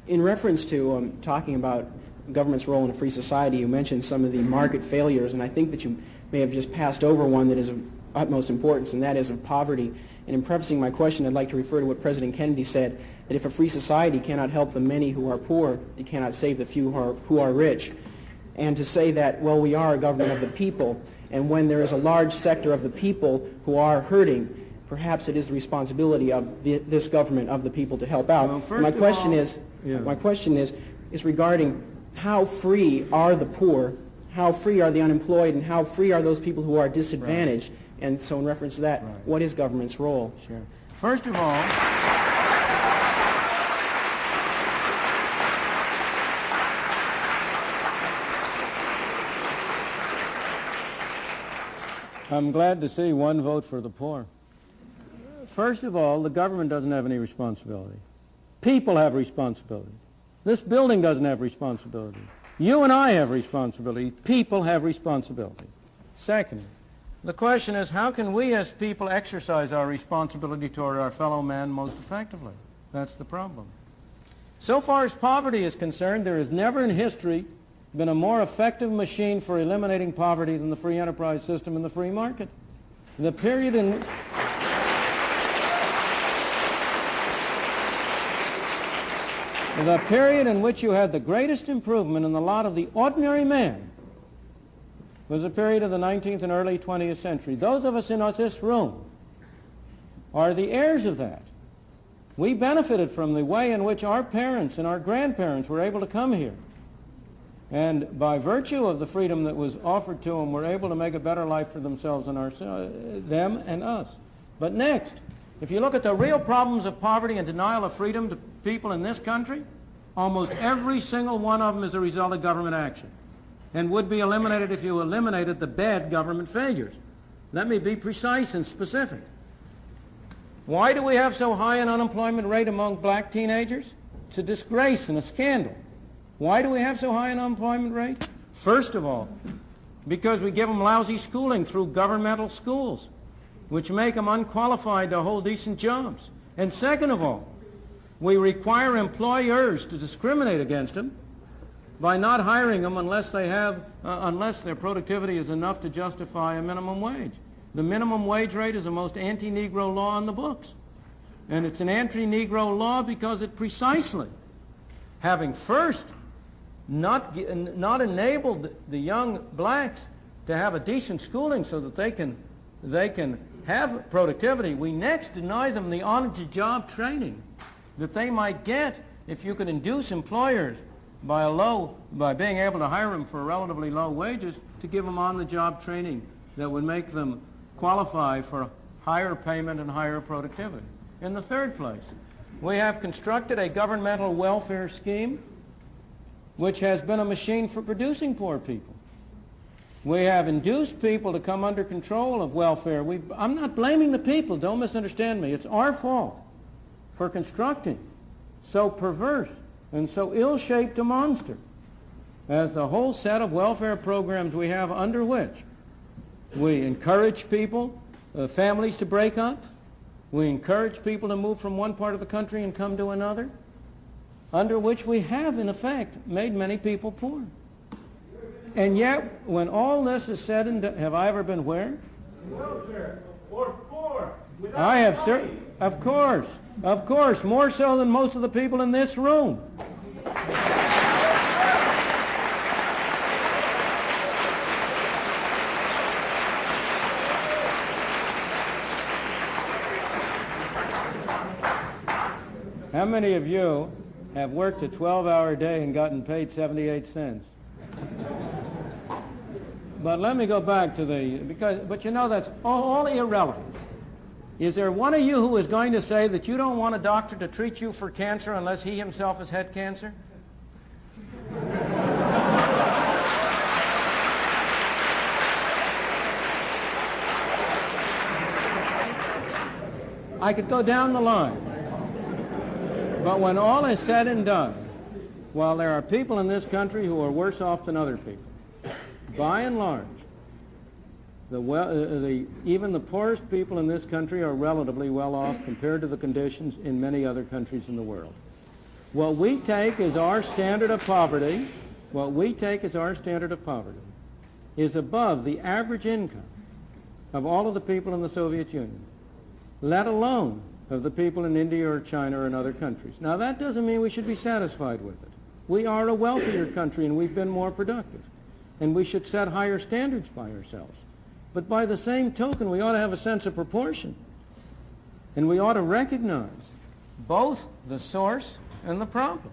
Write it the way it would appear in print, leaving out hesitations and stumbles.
In reference to talking about government's role in a free society, you mentioned some of the market failures, and I think that you may have just passed over one that is of utmost importance, and that is of poverty. And in prefacing my question, I'd like to refer to what President Kennedy said, that if a free society cannot help the many who are poor, it cannot save the few who are rich. And to say that, well, we are a government of the people, and when there is a large sector of the people who are hurting, perhaps it is the responsibility of this government of the people to help out. Well, my question is regarding how free are the poor, how free are the unemployed, and how free are those people who are disadvantaged? Right. And so in reference to that, right, what is government's role? Sure. First of all, I'm glad to see one vote for the poor. First of all, the government doesn't have any responsibility. People have responsibility. This building doesn't have responsibility. You and I have responsibility. People have responsibility. Second, the question is, how can we as people exercise our responsibility toward our fellow man most effectively? That's the problem. So far as poverty is concerned, there has never in history been a more effective machine for eliminating poverty than the free enterprise system and the free market. The period in which you had the greatest improvement in the lot of the ordinary man was the period of the 19th and early 20th century. Those of us in this room are the heirs of that. We benefited from the way in which our parents and our grandparents were able to come here. And by virtue of the freedom that was offered to them, were able to make a better life for themselves and them and us. But next, if you look at the real problems of poverty and denial of freedom to people in this country, almost every single one of them is a result of government action and would be eliminated if you eliminated the bad government failures. Let me be precise and specific. Why do we have so high an unemployment rate among black teenagers? It's a disgrace and a scandal. Why do we have so high an unemployment rate? First of all, because we give them lousy schooling through governmental schools, which make them unqualified to hold decent jobs. And second of all, we require employers to discriminate against them by not hiring them unless their productivity is enough to justify a minimum wage. The minimum wage rate is the most anti-Negro law on the books. And it's an anti-Negro law because it precisely, having first not enabled the young blacks to have a decent schooling so that they can have productivity, we next deny them the on-the-job training that they might get if you could induce employers by being able to hire them for relatively low wages to give them on-the-job training that would make them qualify for higher payment and higher productivity. In the third place, we have constructed a governmental welfare scheme which has been a machine for producing poor people. We have induced people to come under control of welfare. I'm not blaming the people, don't misunderstand me. It's our fault for constructing so perverse and so ill-shaped a monster as the whole set of welfare programs we have, under which we encourage people, families to break up. We encourage people to move from one part of the country and come to another, under which we have, in effect, made many people poor. And yet, when all this is said and done, have I ever been where? Welfare or poor. I have, sir. Of course, more so than most of the people in this room. How many of you have worked a 12-hour day and gotten paid 78 cents? But let me go back to but you know that's all irrelevant. Is there one of you who is going to say that you don't want a doctor to treat you for cancer unless he himself has had cancer? I could go down the line. But when all is said and done, while there are people in this country who are worse off than other people, by and large, even the poorest people in this country are relatively well off compared to the conditions in many other countries in the world. What we take as our standard of poverty, is above the average income of all of the people in the Soviet Union, let alone of the people in India or China or in other countries. Now, that doesn't mean we should be satisfied with it. We are a wealthier country and we've been more productive, and we should set higher standards by ourselves. But by the same token, we ought to have a sense of proportion, and we ought to recognize both the source and the problem.